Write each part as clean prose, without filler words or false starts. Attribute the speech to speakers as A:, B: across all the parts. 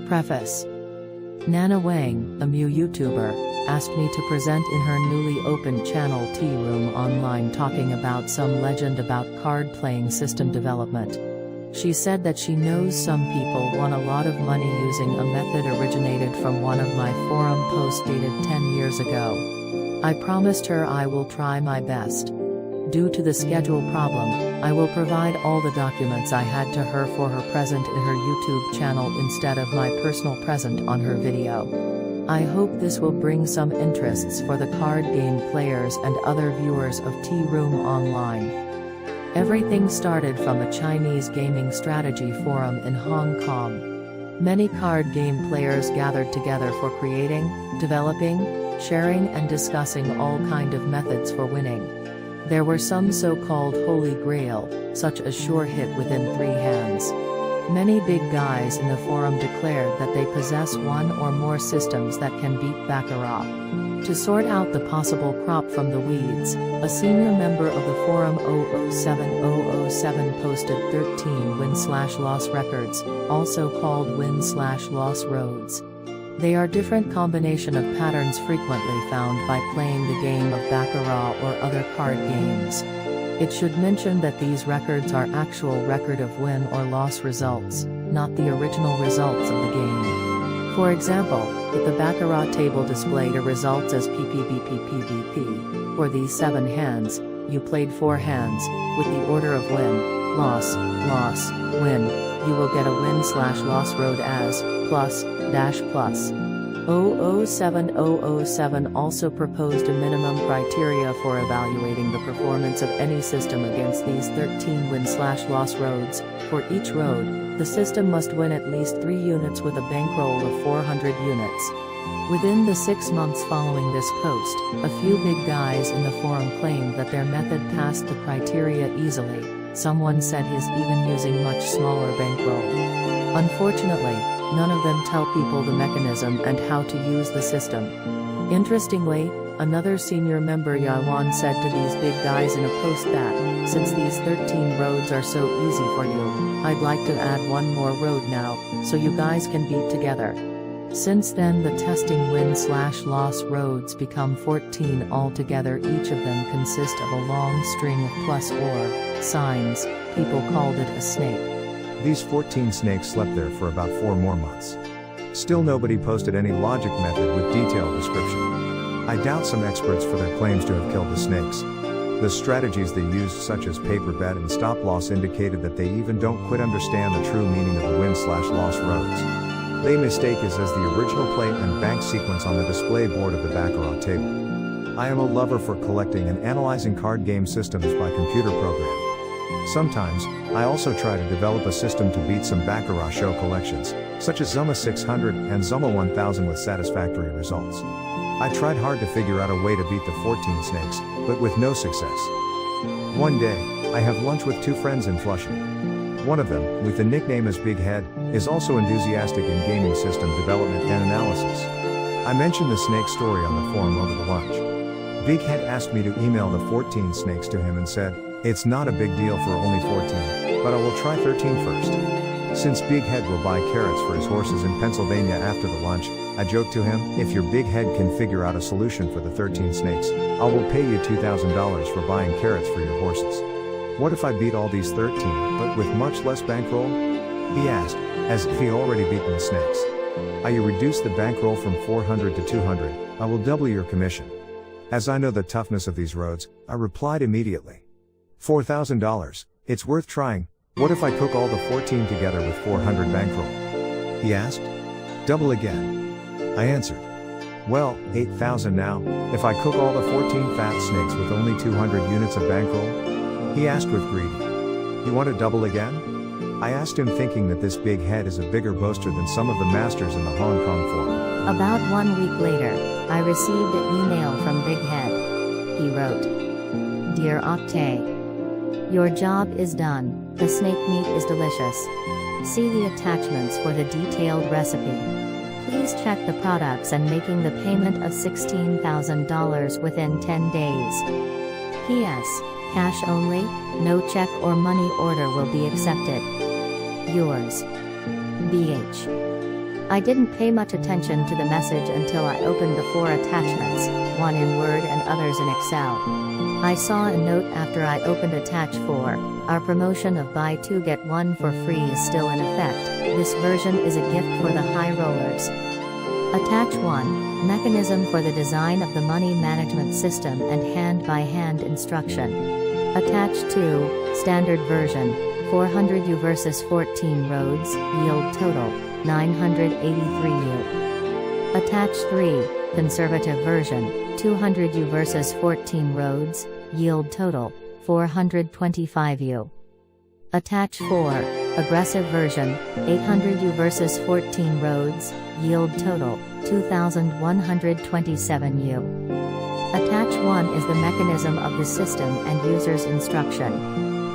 A: Preface. Nana Wang, a Mew YouTuber, asked me to present in her newly opened channel Tea Room Online talking about some legend about card-playing system development. She said that she knows some people won a lot of money using a method originated from one of my forum posts dated 10 years ago. I promised her I will try my best. Due to the schedule problem, I will provide all the documents I had to her for her present in her YouTube channel instead of my personal present on her video. I hope this will bring some interests for the card game players and other viewers of Tea Room Online. Everything started from a Chinese gaming strategy forum in Hong Kong. Many card game players gathered together for creating, developing, sharing and discussing all kind of methods for winning. There were some so-called holy grail, such as sure hit within 3 hands. Many big guys in the forum declared that they possess one or more systems that can beat Baccarat. To sort out the possible crop from the weeds, a senior member of the forum 007007 posted 13 win/loss records, also called win/loss roads. They are different combination of patterns frequently found by playing the game of Baccarat or other card games. It should mention that these records are actual record of win or loss results, not the original results of the game. For example, if the Baccarat table displayed a results as PPBPPBP, for these 7 hands, you played 4 hands, with the order of win, loss, loss, win, you will get a win/loss road as plus. 007007 also proposed a minimum criteria for evaluating the performance of any system against these 13 win/loss roads. For each road, the system must win at least 3 units with a bankroll of 400 units. Within the 6 months following this post, a few big guys in the forum claimed that their method passed the criteria easily. Someone said he's even using much smaller bankroll. Unfortunately, none of them tell people the mechanism and how to use the system. Interestingly, another senior member Yawan said to these big guys in a post that, since these 13 roads are so easy for you, I'd like to add one more road now, so you guys can beat together. Since then the testing win/loss roads become 14 altogether. Each of them consist of a long string of plus or signs. People called it a snake.
B: These 14 snakes slept there for about 4 more months. Still nobody posted any logic method with detailed description. I doubt some experts for their claims to have killed the snakes. The strategies they used such as paper bet and stop loss indicated that they even don't quite understand the true meaning of the win/loss roads. They mistake is as the original play and bank sequence on the display board of the Baccarat table. I am a lover for collecting and analyzing card game systems by computer program. Sometimes, I also try to develop a system to beat some Baccarat show collections, such as Zuma 600 and Zuma 1000 with satisfactory results. I tried hard to figure out a way to beat the 14 snakes, but with no success. One day, I have lunch with 2 friends in Flushing. One of them, with the nickname as Big Head, is also enthusiastic in gaming system development and analysis. I mentioned the snake story on the forum over the lunch. Big Head asked me to email the 14 snakes to him and said, "It's not a big deal for only 14, but I will try 13 first." Since Big Head will buy carrots for his horses in Pennsylvania after the lunch, I joked to him, "If your Big Head can figure out a solution for the 13 snakes, I will pay you $2,000 for buying carrots for your horses. What if I beat all these 13, but with much less bankroll?" He asked, as if he already beaten the snakes. "You reduce the bankroll from 400 to 200, I will double your commission." As I know the toughness of these roads, I replied immediately. $4,000, it's worth trying. What if I cook all the 14 together with 400 bankroll? He asked. "Double again." I answered. "Well, 8,000 now, if I cook all the 14 fat snakes with only 200 units of bankroll?" He asked with greedy. "You want to double again?" I asked him thinking that this Big Head is a bigger boaster than some of the masters in the Hong Kong forum.
C: About 1 week later, I received an email from Big Head. He wrote, "Dear Octay, your job is done, the snake meat is delicious. See the attachments for the detailed recipe. Please check the products and making the payment of $16,000 within 10 days. P.S. Cash only, no check or money order will be accepted. Yours, BH." I didn't pay much attention to the message until I opened the 4 attachments, one in Word and others in Excel. I saw a note after I opened attach 4, our promotion of buy 2 get 1 for free is still in effect, this version is a gift for the high rollers. Attach 1, mechanism for the design of the money management system and hand-by-hand instruction. Attach 2, standard version, 400 U versus 14 roads, yield total, 983 U. Attach 3, conservative version, 200 U versus 14 roads, yield total, 425 U. Attach 4, aggressive version, 800 U versus 14 roads, yield total, 2127 U. Attach 1 is the mechanism of the system and user's instruction.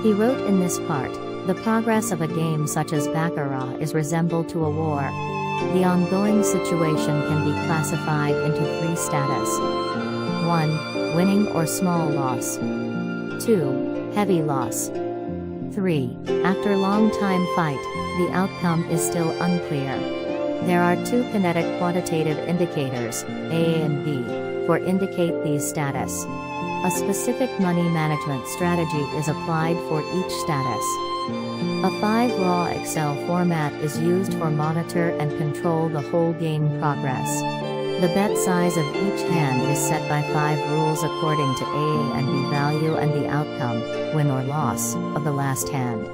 C: He wrote in this part, the progress of a game such as Baccarat is resembled to a war. The ongoing situation can be classified into 3 status. 1. Winning or small loss. 2. Heavy loss. 3. After long time fight, the outcome is still unclear. There are 2 kinetic quantitative indicators, A and B, for indicate these status. A specific money management strategy is applied for each status. A 5 raw Excel format is used for monitor and control the whole game progress. The bet size of each hand is set by 5 rules according to A and B value and the outcome, win or loss, of the last hand.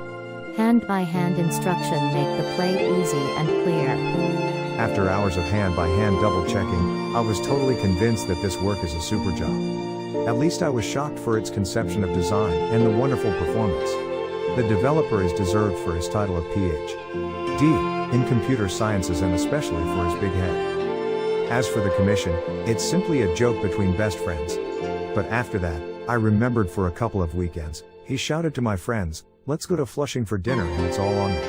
C: Hand-by-hand instruction make the play easy and clear.
B: After hours of hand-by-hand double-checking, I was totally convinced that this work is a super job. At least I was shocked for its conception of design and the wonderful performance. The developer is deserved for his title of Ph.D. in computer sciences and especially for his big head. As for the commission, it's simply a joke between best friends. But after that, I remembered for a couple of weekends, he shouted to my friends, let's go to Flushing for dinner and it's all on me.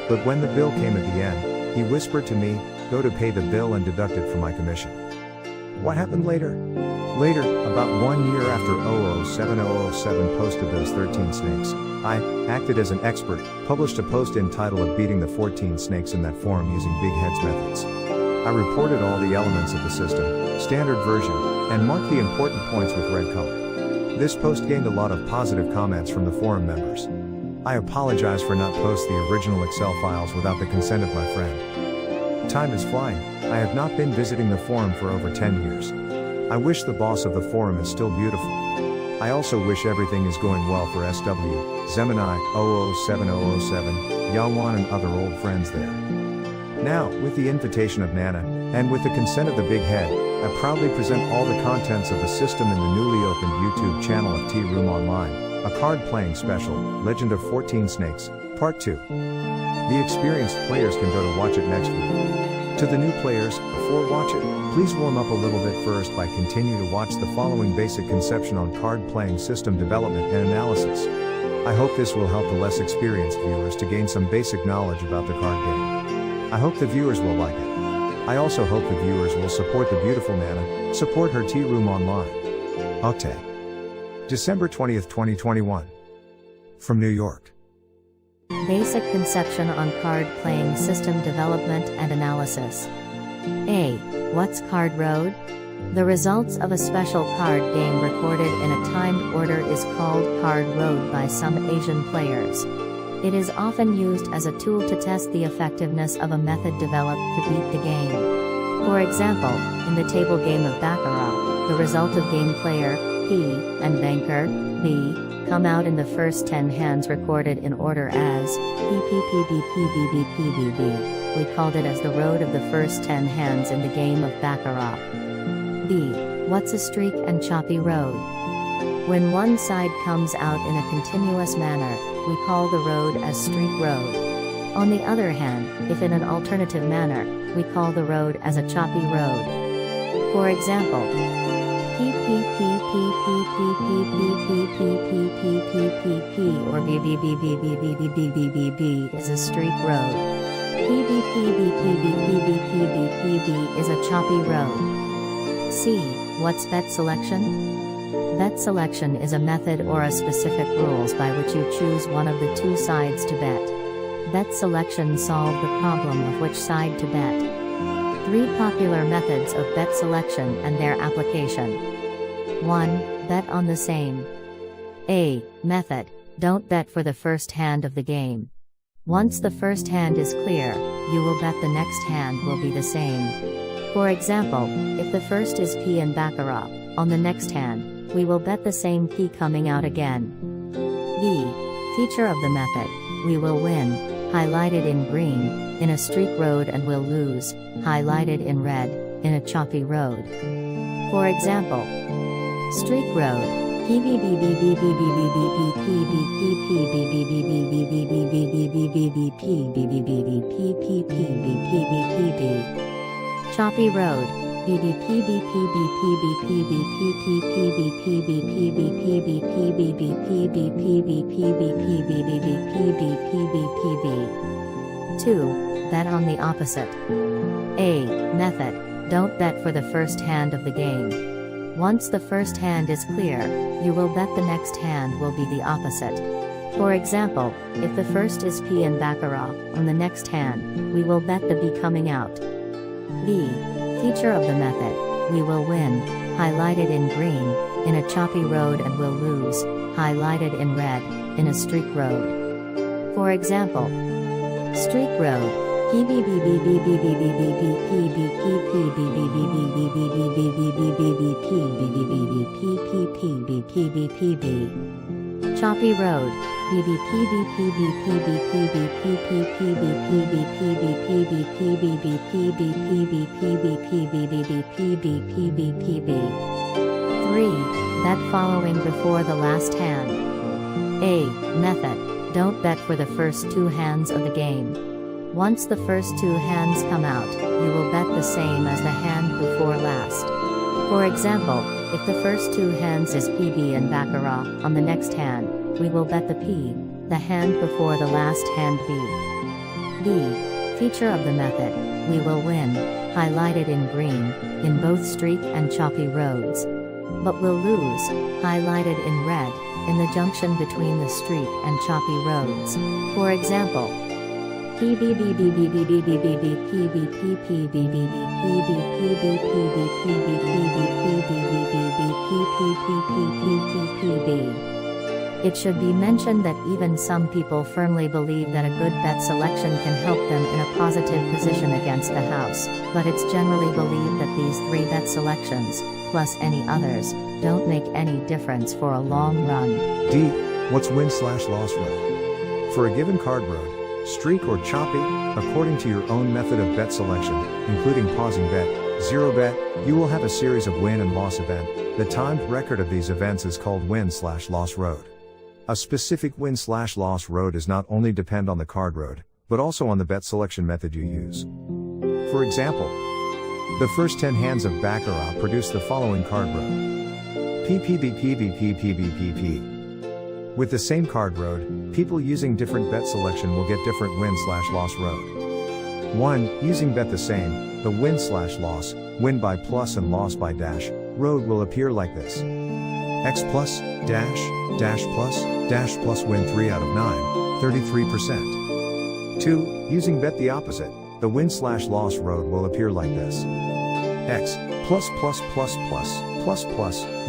B: But when the bill came at the end, he whispered to me, go to pay the bill and deduct it from my commission. What happened later? Later, about 1 year after 007 posted those 13 snakes, I acted as an expert, published a post entitled Beating the 14 Snakes in that forum using Big Head's methods. I reported all the elements of the system, standard version, and marked the important points with red color. This post gained a lot of positive comments from the forum members. I apologize for not posting the original Excel files without the consent of my friend. Time is flying, I have not been visiting the forum for over 10 years. I wish the boss of the forum is still beautiful. I also wish everything is going well for SW, Zemini, 007, Yawan and other old friends there. Now, with the invitation of Nana, and with the consent of the Big Head, I proudly present all the contents of the system in the newly opened YouTube channel of Tea Room Online, a card-playing special, Legend of 14 Snakes, Part 2. The experienced players can go to watch it next week. To the new players, before watch it, please warm up a little bit first by continue to watch the following basic conception on card-playing system development and analysis. I hope this will help the less experienced viewers to gain some basic knowledge about the card game. I hope the viewers will like it. I also hope the viewers will support the beautiful Nana, support her Tea Room Online. Octay. December 20th, 2021. From New York.
C: Basic conception on card playing system development and analysis. A. What's Card Road? The results of a special card game recorded in a timed order is called Card Road by some Asian players. It is often used as a tool to test the effectiveness of a method developed to beat the game. For example, in the table game of Baccarat, the result of game player P and banker B come out in the first 10 hands recorded in order as PPPBPBBPBB. We called it as the road of the first 10 hands in the game of Baccarat. B. What's a streak and choppy road? When one side comes out in a continuous manner, we call the road as streak road. On the other hand, if in an alternative manner, we call the road as a choppy road. For example, PPPPPPPPPPPPPPP or BBBBBBBBBBB is a streak road. PBPBPBPBPBPB is a choppy road. C. What's bet selection? Bet selection is a method or a specific rules by which you choose one of the 2 sides to bet. Bet selection solve the problem of which side to bet. 3 popular methods of bet selection and their application. 1. Bet on the same. A. Method. Don't bet for the first hand of the game. Once the first hand is clear, you will bet the next hand will be the same. For example, if the first is P in Baccarat, on the next hand, we will bet the same P coming out again. B. Feature of the method. We will win, highlighted in green, in a streak road and will lose, highlighted in red, in a choppy road. For example, streak road. Choppy road. 2. Bet on the opposite. A. Method. Don't bet for the first hand of the game. Once the first hand is clear, you will bet the next hand will be the opposite. For example, if the first is P in Baccarat, on the next hand, we will bet the B coming out. B. Feature of the method. We will win, highlighted in green, in a choppy road and will lose, highlighted in red, in a streak road. For example, streak road. Choppy road. Bet following before the last hand. A. Method. Don't bet for the first 2 hands of the game. Once the first 2 hands come out, you will bet the same as the hand before last. For example, if the first 2 hands is PB and Baccarat, on the next hand, we will bet the P, the hand before the last hand B. B. Feature of the method. We will win, highlighted in green, in both streak and choppy roads. But will lose, highlighted in red, in the junction between the streak and choppy roads. For example, It should be mentioned that even some people firmly believe that a good bet selection can help them in a positive position against the house, but it's generally believed that these 3 bet selections, plus any others, don't make any difference for a long run.
B: D. What's win/loss road? For a given card road, streak or choppy, according to your own method of bet selection, including pausing bet, 0 bet, you will have a series of win and loss event. The timed record of these events is called win/loss road. A specific win/loss road does not only depend on the card road, but also on the bet selection method you use. For example, the first 10 hands of Baccarat produce the following card road. PPBPBPPBPP. With the same card road, people using different bet selection will get different win/loss road. 1. Using bet the same, the win/loss, win by plus and loss by dash, road will appear like this. X plus, dash, dash plus win 3 out of 9, 33%. 2. Using bet the opposite, the win/loss road will appear like this. X plus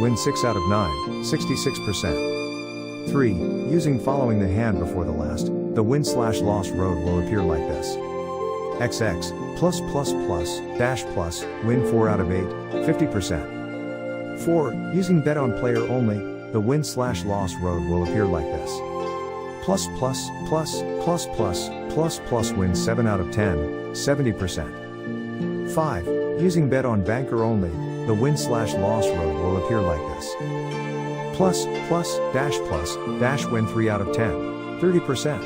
B: win 6 out of 9, 66%. 3. Using following the hand before the last, the win/loss road will appear like this. XX plus dash plus win 4 out of 8, 50%. 4. Using bet on player only, the win/loss road will appear like this. Plus win 7 out of 10, 70%. 5. Using bet on banker only, the win/loss road will appear like this. Plus dash win 3 out of 10, 30%.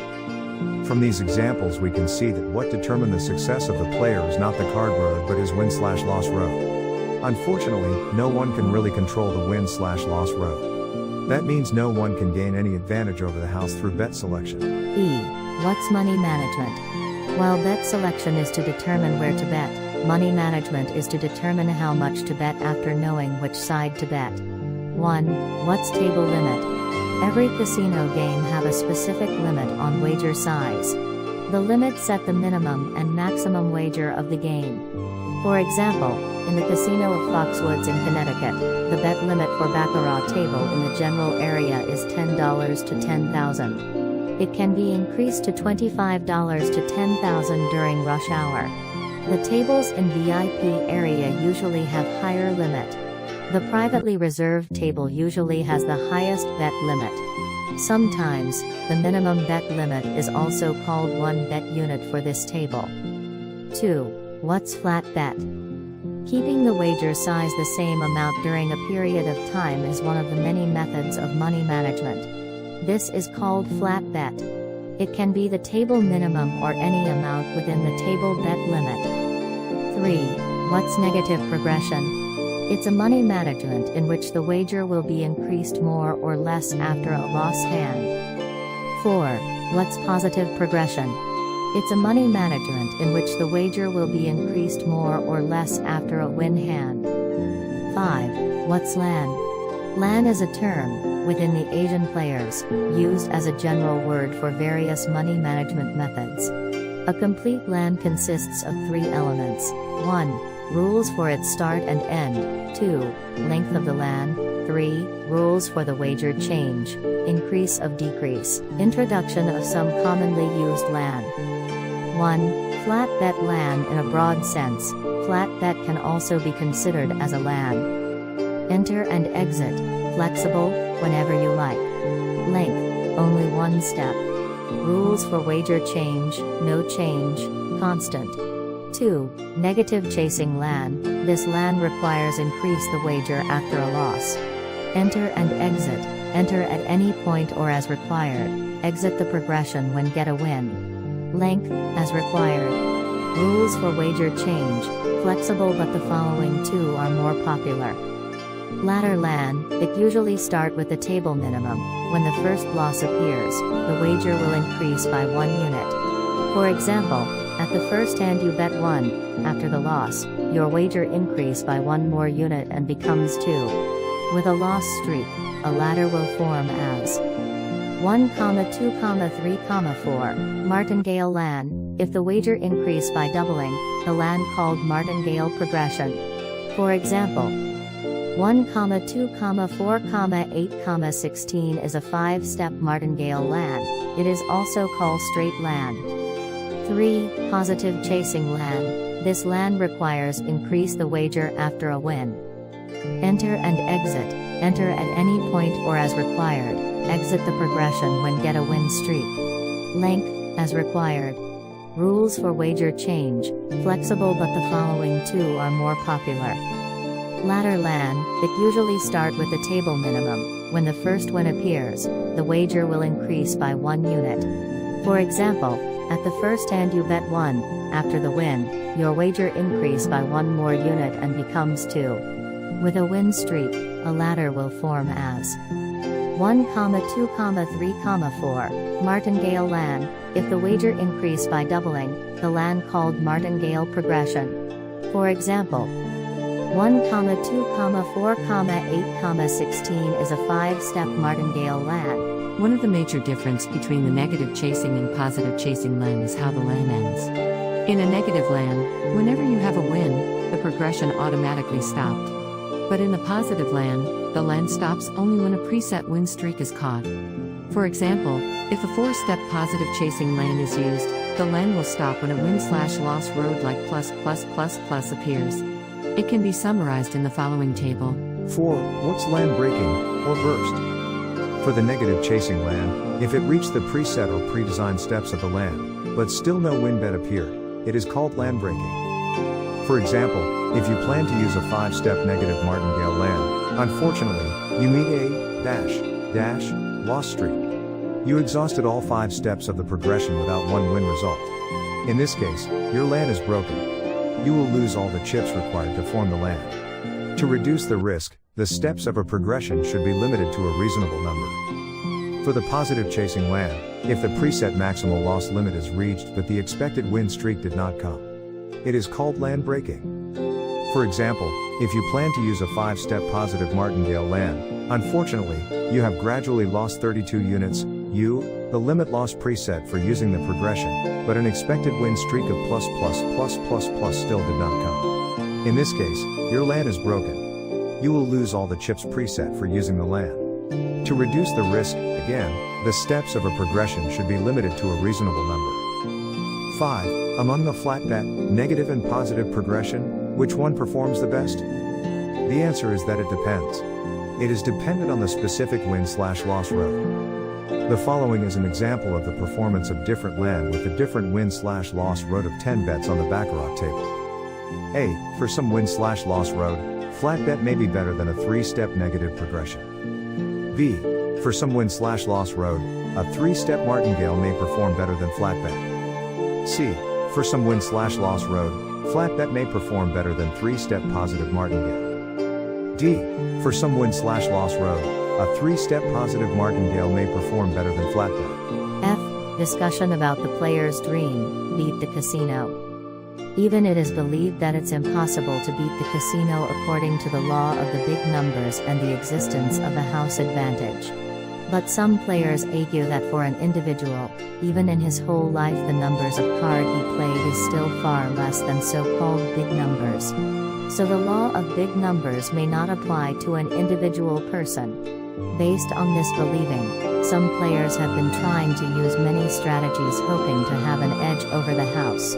B: From these examples we can see that what determines the success of the player is not the card road but his win/loss road. Unfortunately, no one can really control the win/loss road. That means no one can gain any advantage over the house through bet selection.
C: E. What's money management? While bet selection is to determine where to bet, money management is to determine how much to bet after knowing which side to bet. 1. What's table limit? Every casino game have a specific limit on wager size. The limits set the minimum and maximum wager of the game. For example, in the casino of Foxwoods in Connecticut, the bet limit for Baccarat table in the general area is $10 to $10,000. It can be increased to $25 to $10,000 during rush hour. The tables in VIP area usually have higher limit. The privately reserved table usually has the highest bet limit. Sometimes, the minimum bet limit is also called one bet unit for this table. 2. What's flat bet? Keeping the wager size the same amount during a period of time is one of the many methods of money management. This is called flat bet. It can be the table minimum or any amount within the table bet limit. 3. What's negative progression? It's a money management in which the wager will be increased more or less after a loss hand. 4. What's positive progression? It's a money management in which the wager will be increased more or less after a win hand. 5. What's LAN? LAN is a term, within the Asian players, used as a general word for various money management methods. A complete LAN consists of 3 elements. 1. Rules for its start and end. 2. Length of the LAN. 3. Rules for the wager change, increase of decrease. Introduction of some commonly used LAN. 1. Flat bet LAN. In a broad sense, flat bet can also be considered as a LAN. Enter and exit, flexible, whenever you like. Length, only 1 step. Rules for wager change, no change, constant. 2. Negative chasing LAN. This LAN requires increase the wager after a loss. Enter and exit, enter at any point or as required, exit the progression when get a win. Length, as required. Rules for wager change, flexible, but the following 2 are more popular. Ladder LAN. It usually start with the table minimum. When the first loss appears, the wager will increase by 1 unit. For example, at the first hand you bet 1, after the loss, your wager increase by 1 more unit and becomes 2. With a loss streak, a ladder will form as 1, 2, 3, 4. Martingale LAN. If the wager increased by doubling, the LAN called martingale progression. For example, 1, 2, 4, 8, 16 is a 5-step martingale LAN. It is also called straight LAN. 3. Positive chasing LAN. This LAN requires increase the wager after a win. Enter and exit, enter at any point or as required, exit the progression when get a win streak. Length, as required. Rules for wager change, flexible, but the following 2 are more popular. Ladder LAN. It usually start with the table minimum. When the first win appears, the wager will increase by 1 unit. For example, at the first hand you bet 1, after the win, your wager increase by 1 more unit and becomes 2. With a win streak, a ladder will form as 1, 2, 3, 4. Martingale LAN. If the wager increased by doubling, the LAN called martingale progression. For example, 1, 2, 4, 8, 16 is a 5-step martingale LAN.
D: One of the major difference between the negative chasing and positive chasing LAN is how the LAN ends. In a negative LAN, whenever you have a win, the progression automatically stopped. But in a positive LAN, the LAN stops only when a preset win streak is caught. For example, if a 4-step positive chasing LAN is used, the LAN will stop when a win/loss road like ++++ appears. It can be summarized in the following table.
B: 4. What's LAN breaking, or burst? For the negative chasing LAN, if it reached the preset or pre-designed steps of the LAN, but still no win bet appeared, it is called LAN breaking. For example, if you plan to use a 5-step negative martingale LAN, unfortunately, you meet a loss streak. You exhausted all 5 steps of the progression without 1 win result. In this case, your LAN is broken. You will lose all the chips required to form the LAN. To reduce the risk, the steps of a progression should be limited to a reasonable number. For the positive chasing LAN, if the preset maximal loss limit is reached but the expected win streak did not come, it is called LAN breaking. For example, if you plan to use a 5-step positive martingale LAN, unfortunately, you have gradually lost 32 units, U, the limit loss preset for using the progression, but an expected win streak of plus still did not come. In this case, your land is broken. You will lose all the chips preset for using the land. To reduce the risk, again, the steps of a progression should be limited to a reasonable number. 5. Among the flat bet, negative and positive progression, which one performs the best? The answer is that it depends. It is dependent on the specific win/loss road. The following is an example of the performance of different land with the different win/loss road of 10 bets on the Baccarat table. A. For some win/loss road, flat bet may be better than a 3-step negative progression. B. For some win/loss road, a 3-step martingale may perform better than flat bet. C. For some win/loss road, flat bet may perform better than 3-step positive martingale. D. For some win/loss road, a 3-step positive martingale may perform better than flat bet.
C: F. Discussion about the player's dream, beat the casino. Even it is believed that it's impossible to beat the casino according to the law of the big numbers and the existence of a house advantage. But some players argue that for an individual, even in his whole life the numbers of card he played is still far less than so-called big numbers. So the law of big numbers may not apply to an individual person. Based on this believing, some players have been trying to use many strategies hoping to have an edge over the house.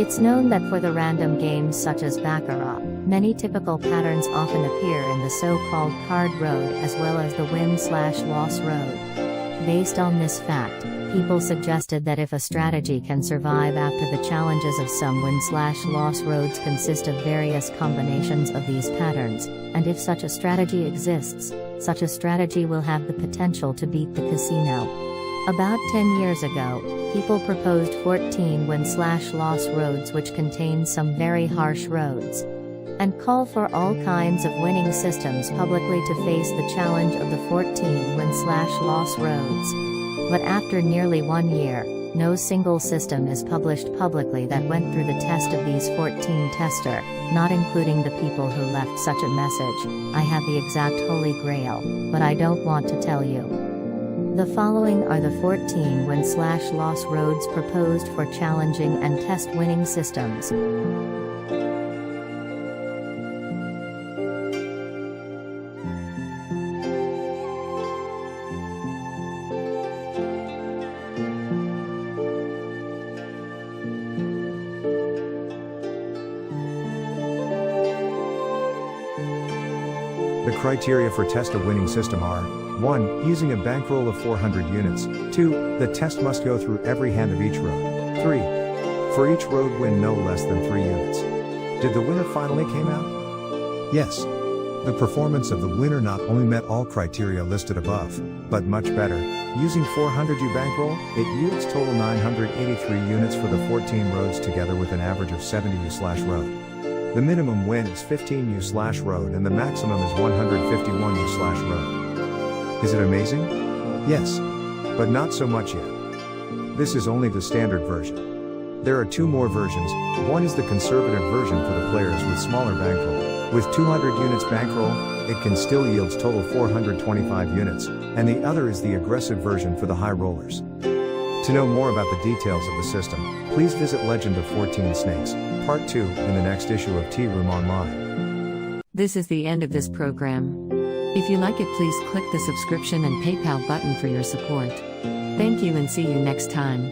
C: It's known that for the random games such as Baccarat, many typical patterns often appear in the so-called card road as well as the win/loss road. Based on this fact, people suggested that if a strategy can survive after the challenges of some win/loss roads consist of various combinations of these patterns, and if such a strategy exists, such a strategy will have the potential to beat the casino. About 10 years ago, people proposed 14 win/loss roads which contain some very harsh roads, and call for all kinds of winning systems publicly to face the challenge of the 14 win/loss roads. But after nearly 1 year, no single system is published publicly that went through the test of these 14 tester, not including the people who left such a message. I have the exact holy grail, but I don't want to tell you. The following are the 14 win/loss roads proposed for challenging and test winning systems.
B: The criteria for test a winning system are: 1. Using a bankroll of 400 units. 2. The test must go through every hand of each road. 3. For each road win no less than 3 units. Did the winner finally came out? Yes. The performance of the winner not only met all criteria listed above, but much better. Using 400 U bankroll, it yields total 983 units for the 14 roads together with an average of 70 U/road. The minimum win is 15 U/road and the maximum is 151 U/road. Is it amazing? Yes. But not so much yet. This is only the standard version. There are 2 more versions. One is the conservative version for the players with smaller bankroll. With 200 units bankroll, it can still yields total 425 units, and the other is the aggressive version for the high rollers. To know more about the details of the system, please visit Legend of 14 Snakes, Part 2, in the next issue of Tea Room Online.
D: This is the end of this program. If you like it, please click the subscription and PayPal button for your support. Thank you and see you next time.